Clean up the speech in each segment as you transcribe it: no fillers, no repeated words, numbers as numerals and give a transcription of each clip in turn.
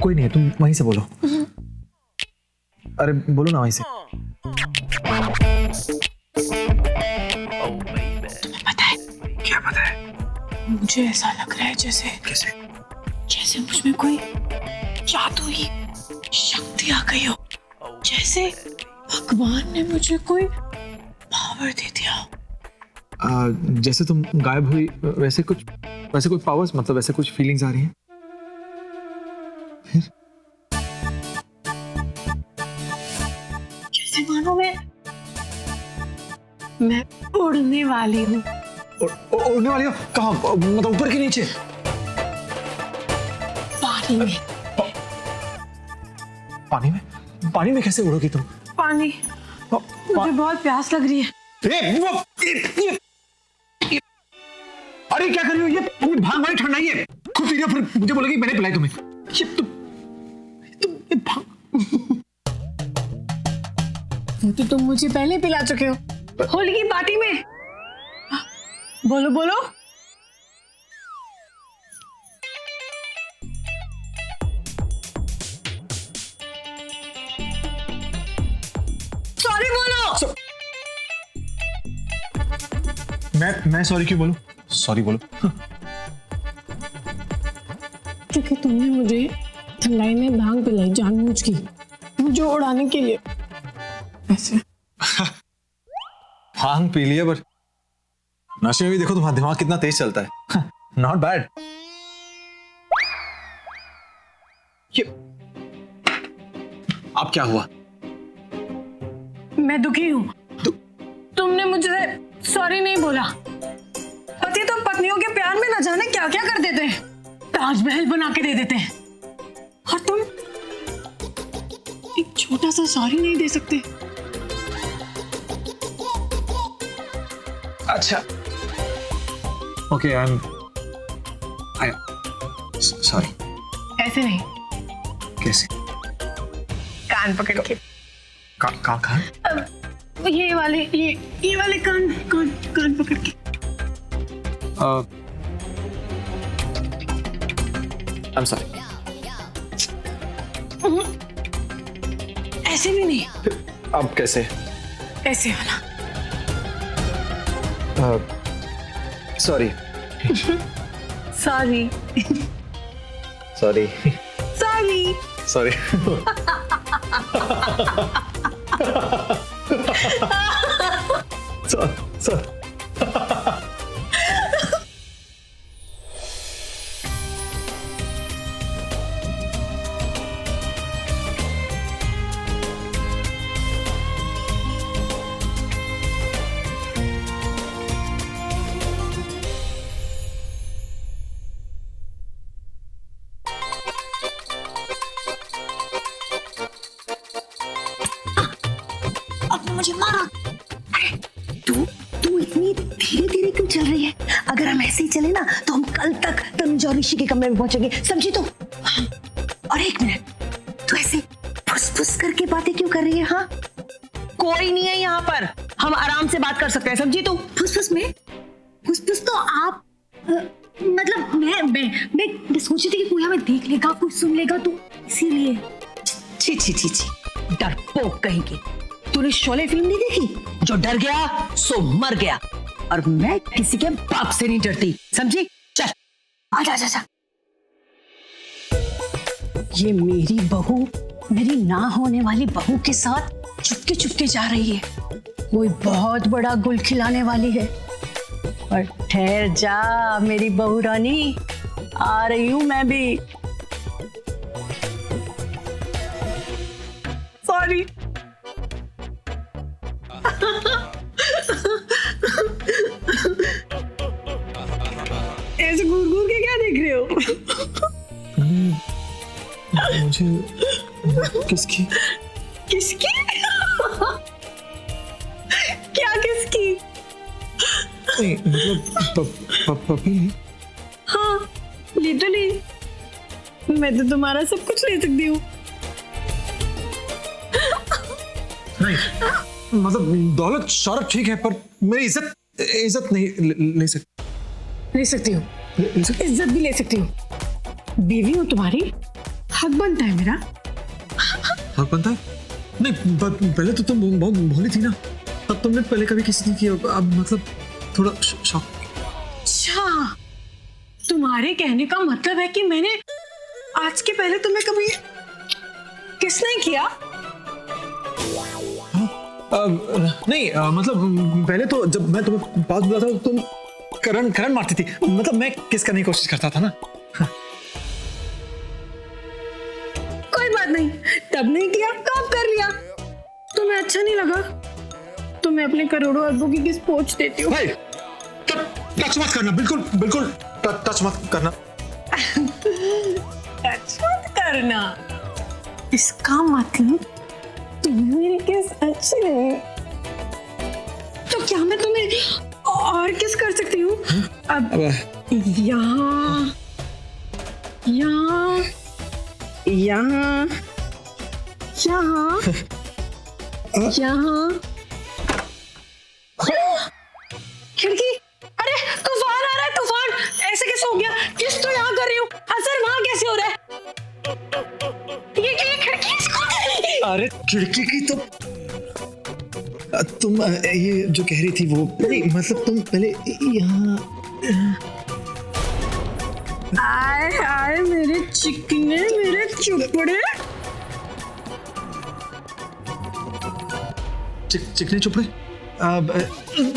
कोई नहीं है, तुम वहीं से बोलो। अरे बोलो ना वहीं से। तुम्हें पता है? क्या पता है? मुझे ऐसा लग रहा है जैसे जैसे मुझ में कोई जादुई शक्ति आ गई हो, जैसे भगवान ने मुझे कोई पावर दे दिया। जैसे तुम गायब हुई वैसे कुछ पावर्स, मतलब वैसे कुछ फीलिंग्स आ रही हैं? फिर जैसे मानो मैं उड़ने वाली हूँ। उड़ने वाली हो? कहाँ? मतलब ऊपर के नीचे? पानी में। पानी में कैसे उड़ोगी तुम? पानी, मुझे बहुत प्यास लग रही है। अरे क्या कर रही हो? ये भांग वाली ठंडाई है, खुद पी रही हो फिर मुझे बोलोगी मैंने पिलाई तुम्हें। ये भांग। तो तुम मुझे पहले पिला चुके हो होली की पार्टी में। बोलो बोलो। सॉरी बोलो। मैं सॉरी क्यों बोलूं? सॉरी बोलो। क्योंकि तुमने मुझे ठंडाई में भांग पिलाई जानबूझ की, मुझे उड़ाने के लिए। ऐसे भांग पी लिया, पर नशे में भी देखो तुम्हारा दिमाग कितना तेज चलता है। Not bad. ये अब क्या हुआ? मैं दुखी हूँ। तुमने मुझे सॉरी नहीं बोला। पति तो पत्नियों के प्यार में न जाने क्या क्या कर देते हैं, ताजमहल बना के दे देते हैं, और तुम एक छोटा सा सॉरी नहीं दे सकते। अच्छा ओके, आई सॉरी। ऐसे नहीं। कैसे? कान पकड़ के। कान? ये वाले कान पकड़ के। I'm sorry. ऐसे भी नहीं। अब कैसे? ऐसे वाला। Sorry. Sorry. Sorry. Sorry. Sorry. Sorry. मुझे मारा। अरे तू इतनी धीरे धीरे क्यों चल रही है? अगर हम ऐसे ही चले ना तो हम कल तक तनुज और ऋषि के कमरे में पहुंचेंगे, समझी? तो और एक मिनट, तू ऐसे फुस-फुस करके बातें क्यों कर रही है? हाँ, कोई नहीं है यहाँ पर, हम आराम से बात कर सकते हैं, समझी? तू फुस-फुस में फुस-फुस तो आप मतलब मैं सोची थी कि कोई हमें देख लेगा, कोई सुन लेगा, तो इसीलिए। छी डरपोक कहीं की। तूने शोले फिल्म नहीं देखी? जो डर गया सो मर गया, और मैं किसी के बाप से नहीं डरती, समझी? चल आजा। ये मेरी बहू मेरी ना होने वाली बहू के साथ चुपके जा रही है, कोई बहुत बड़ा गुल खिलाने वाली है। और ठहर जा मेरी बहू रानी, आ रही हूं मैं भी। सॉरी। ऐसे घूर के क्या देख रहे हो? मुझे किसकी क्या किसकी? नहीं मतलब पपी। हाँ, ले तो ली, मैं तो तुम्हारा सब कुछ ले सकती हूँ। नहीं मतलब दौलत शौहरत ठीक है, पर मेरी इज्जत नहीं ले सकती हूँ। इज्जत भी ले सकती हूँ, बीवी हूँ तुम्हारी, हक बनता है मेरा। हक बनता है? नहीं, पहले तो तुम बहुत भोली थी ना, तब तुमने पहले कभी किसी ने किया, अब मतलब थोड़ा शौक। अच्छा, तुम्हारे कहने का मतलब है कि मैंने आज के पहले तुम्हें कभी किस नहीं किया? नहीं, मतलब पहले तो जब मैं तुम्हें पास बुला था तुम करंट मारती थी, मतलब मैं किस करने की कोशिश करता था ना। कोई बात नहीं, तब नहीं किया तो अब कर लिया। तुम्हें अच्छा नहीं लगा तो मैं अपने करोड़ों अरबों की किस पोंछ देती हूँ। भाई, टच मत करना, बिल्कुल टच मत करना। टच मत करना, इसका मतलब तुम्हें मेरी किस अच्छी नहीं, तो क्या मैं तुम्हें और किस कर सकती हूँ? अब यहाँ यहाँ यहाँ यहाँ यहाँ खिड़की। अरे तूफान आ रहा है, तूफान! ऐसे कैसे हो गया? किस तो यहाँ कर रही हूँ, असर वहां कैसे हो रहा है? ये खिड़की इसको कर रही है। अरे खिड़की की तो तुम ये जो कह रही थी वो नहीं, मतलब तुम पहले यहाँ। आए आए मेरे चिकने, मेरे चुपड़े। चिकने चुपड़े।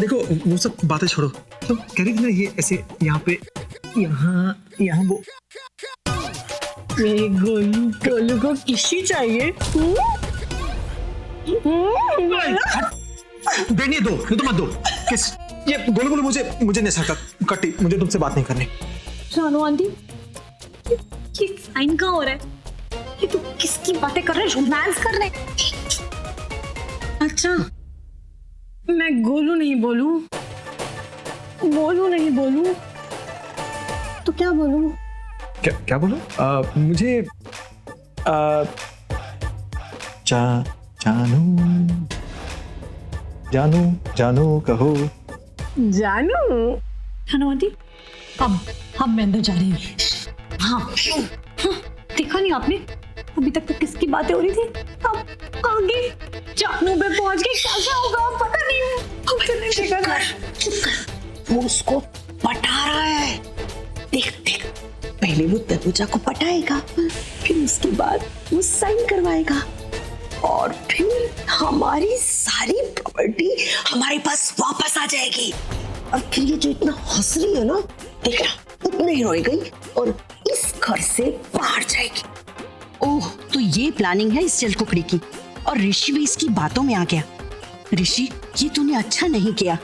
देखो वो सब बातें छोड़ो, तुम कह रही थी ना ये ऐसे यहाँ पे यहाँ वो। मेरे गोलू टोलू को किसी चाहिए? देने दो, ये तो मत दो। किस ये गोलू गोलू मुझे नहीं सकता, कट्टी, मुझे तुमसे बात नहीं करनी। रानू आंटी, ये साइन कहाँ हो रहा है? ये तो किसकी बातें कर रहे हैं? रोमांस कर रहे हैं? अच्छा, मैं गोलू नहीं बोलूं, बोलू नहीं बोलूं तो क्या बोलूं? क्या बोलो? मुझे जानू कहो। जानू? रानू आंटी, अब मैं अंदर जा रही हूँ। हाँ, देखा नहीं आपने? अभी तक तो किसकी बातें हो रही थी, अब आगे जानू पे पहुंच गई। क्या होगा पता नहीं। चुप कर, वो उसको पटा रहा है। देख, पहले वो तनुजा को पटाएगा, फिर उसके बाद वो साइन करवाएगा, और फिर हमारी सारी प्रॉपर्टी हमारे पास वापस आ जाएगी। और फिर ये जो इतना हंस रही है ना, देखना उतने ही रोई गई और इस घर से बाहर जाएगी। ओह, तो ये प्लानिंग है इस जलकुकड़ी की, और ऋषि भी इसकी बातों में आ गया। ऋषि, ये तूने अच्छा नहीं किया।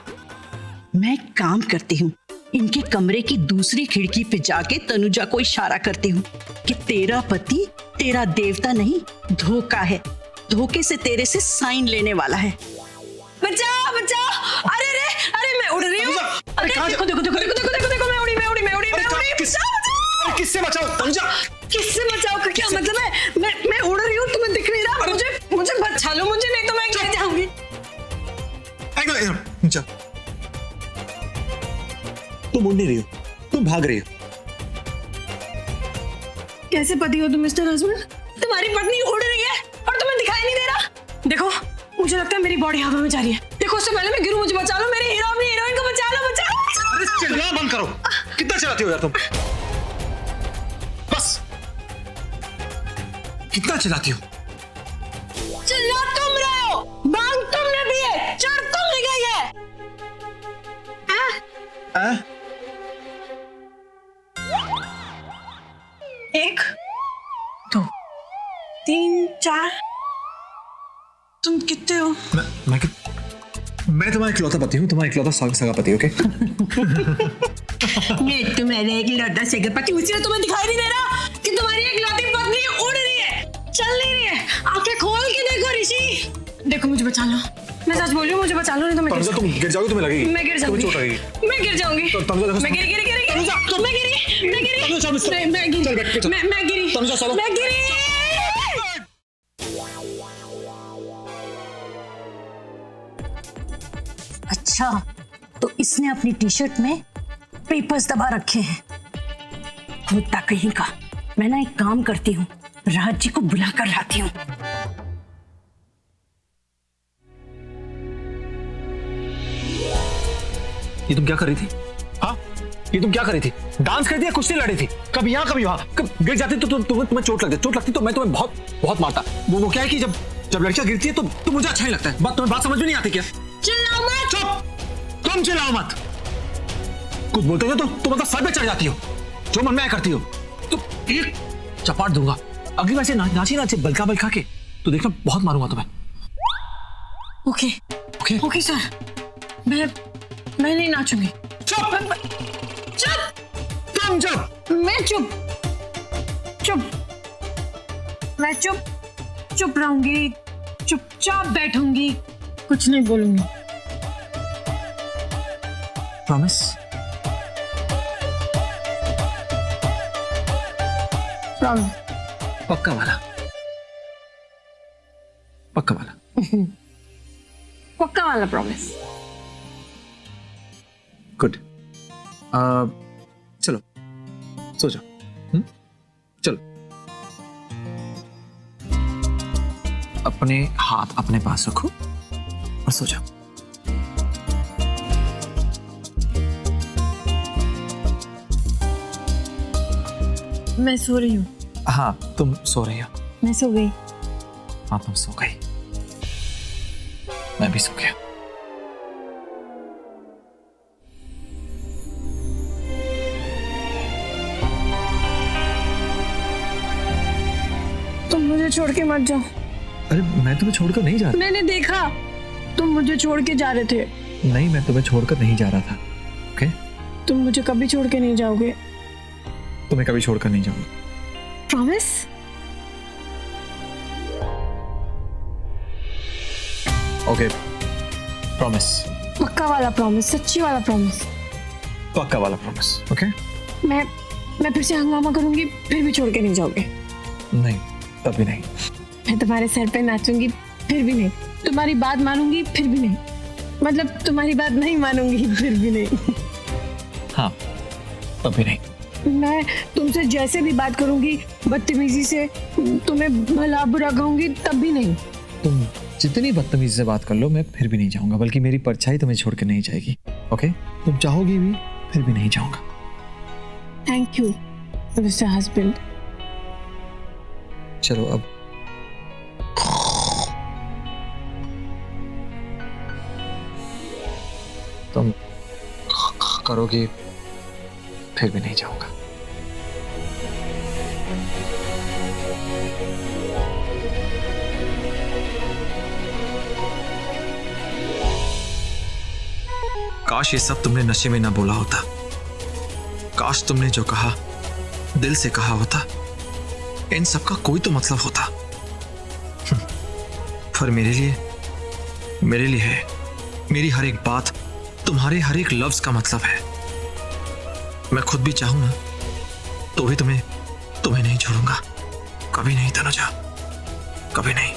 मैं काम करती हूँ, इनके कमरे की दूसरी खिड़की पे जाके तनुजा को इशारा करती हूँ कि तेरा पति तेरा देवता नहीं, धोखा है, धोखे से तेरे से साइन लेने वाला है। बचा! अरे मैं उड़ रही हूँ। देखो, मैं उड़ी। किससे बचाओ तनुजा? किससे बचाओ का क्या मतलब है? मैं उड़ रही हूँ, तुम्हें दिख नहीं रहा? मुझे बचा लो, मुझे नहीं तो मैं गिर जाऊंगी। तनुजा, तुम उड़ नहीं रही हो, तुम भाग रही हो। कैसे पति हो तुम मिस्टर हस्बैंड? तुम्हारी पत्नी उड़ रही है और तुम्हें दिखाई नहीं दे रहा। देखो, मुझे लगता है मेरी बॉडी हवा में जा रही है। देखो, उससे पहले मैं गिरूं, मुझे बचा लो। मेरी हीरो अपनी हीरोइन को बचा लो। अरे चिल्लाना बंद करो, कितना चिल्लाती हो यार तुम? बस, कितना चिल्लाती हो? चिल्ला तुम रहे हो, बांग तुमने भी है, चढ़ तुमने गई है। एक, दो, तीन, चार। तुम कितने हो? मैं तुम्हारा इकलौता पति हूँ, तुम्हारा इकलौता सगा पति, ओके? मैं तुम्हारे इकलौता सगा पति, इसलिए तुम्हें दिखाई नहीं दे रहा कि तुम्हारी इकलौती पत्नी उड़ रही है, चल नहीं रही है। आंखें खोल के देखो ऋषि। देखो, मुझे बचा लो, मैं सच बोल रही हूँ, मुझे बचा लो, नहीं तो मैं गिर तुम गिर जाओगी, तुम्हें लगेगी। मैं गिर जाऊंगी, चोट लगेगी। मैं गिर जाऊंगी। मैं गिरी। अच्छा, तो इसने अपनी टी शर्ट में पेपर्स दबा रखे हैं। खुदा कहीं का। मैं ना एक काम करती हूँ, राज जी को बुलाकर लाती हूँ। ये तुम क्या कर रही थी? हाँ, ये तुम क्या कर रही थी? डांस कर रही थी या कुश्ती लड़ी थी? कभी यहाँ कभी वहां, कभी गिर जाती तो तुम्हें चोट लगती तो मैं तुम्हें बहुत बहुत मारता। वो क्या है कि जब लड़कियां गिरती है तो मुझे अच्छा नहीं लगता है। तुम्हें बात समझ में नहीं आती क्या? चिल्लाओ मत। चुप, तुम चिल्लाओ मत। कुछ बोलते हो तो तुम मतलब सर पे चढ़ जाती हो, जो मन में आया करती हो। तो एक चपाट दूंगा अगली बार से नाची ना अच्छे बलका के, तो देखना बहुत मारूंगा तुम्हें। ओके ओके ओके सर, मैं नहीं नाचूंगी। चुप, तुम चुप। मैं चुप मैं चुप रहूंगी, चुपचाप बैठूंगी, कुछ नहीं बोलूंगी। प्रॉमिस? प्रॉमिस। पक्का वाला? पक्का वाला प्रॉमिस। गुड। चलो सो जाओ। चलो, अपने हाथ अपने पास रखो और सो जाओ। मैं सो रही हूँ। हाँ, तुम सो रही हो। मैं सो गई। हाँ, तुम सो गई, मैं भी सो गया। तुम मुझे छोड़ के मत जाओ। अरे मैं तुम्हें छोड़कर नहीं जा रहा। मैंने देखा तुम मुझे छोड़ के जा रहे थे। नहीं, मैं तुम्हें छोड़कर नहीं जा रहा था। ओके? तुम मुझे कभी छोड़ के नहीं जाओगे। तुम्हें कभी छोड़कर नहीं जाऊंगा। प्रॉमिस? Okay, promise. पक्का वाला प्रॉमिस, सच्ची वाला प्रॉमिस। पक्का वाला प्रॉमिस। ओके? मैं फिर से हंगामा करूंगी, फिर भी छोड़ के नहीं जाओगे। नहीं, तभी नहीं। मैं तुम्हारे सर पे नाचूंगी, फिर भी नहीं। तुम्हारी बात मानूंगी, फिर भी नहीं। मतलब तुम्हारी बात नहीं मानूंगी, फिर भी नहीं। हाँ, तभी नहीं। मैं तुमसे जैसे भी बात करूंगी, बदतमीजी से, तुम्हें भला बुरा कहूंगी, तब भी नहीं। तुम जितनी बदतमीजी से बात कर लो, मैं फिर भी नहीं जाऊंगा, बल्कि मेरी परछाई तुम्हें छोड़ के नहीं जाएगी। ओके? तुम चाहोगी भी, फिर भी नहीं जाऊंगा। Thank you mister husband. चलो अब तुम करोगी, फिर भी नहीं जाऊंगा। काश ये सब तुमने नशे में ना बोला होता। काश तुमने जो कहा दिल से कहा होता। इन सब का कोई तो मतलब होता। पर मेरे लिए है, मेरी हर एक बात तुम्हारे हर एक लफ्ज का मतलब है। मैं खुद भी चाहूं ना तो भी तुम्हें नहीं छोड़ूंगा। कभी नहीं तनुजा, कभी नहीं।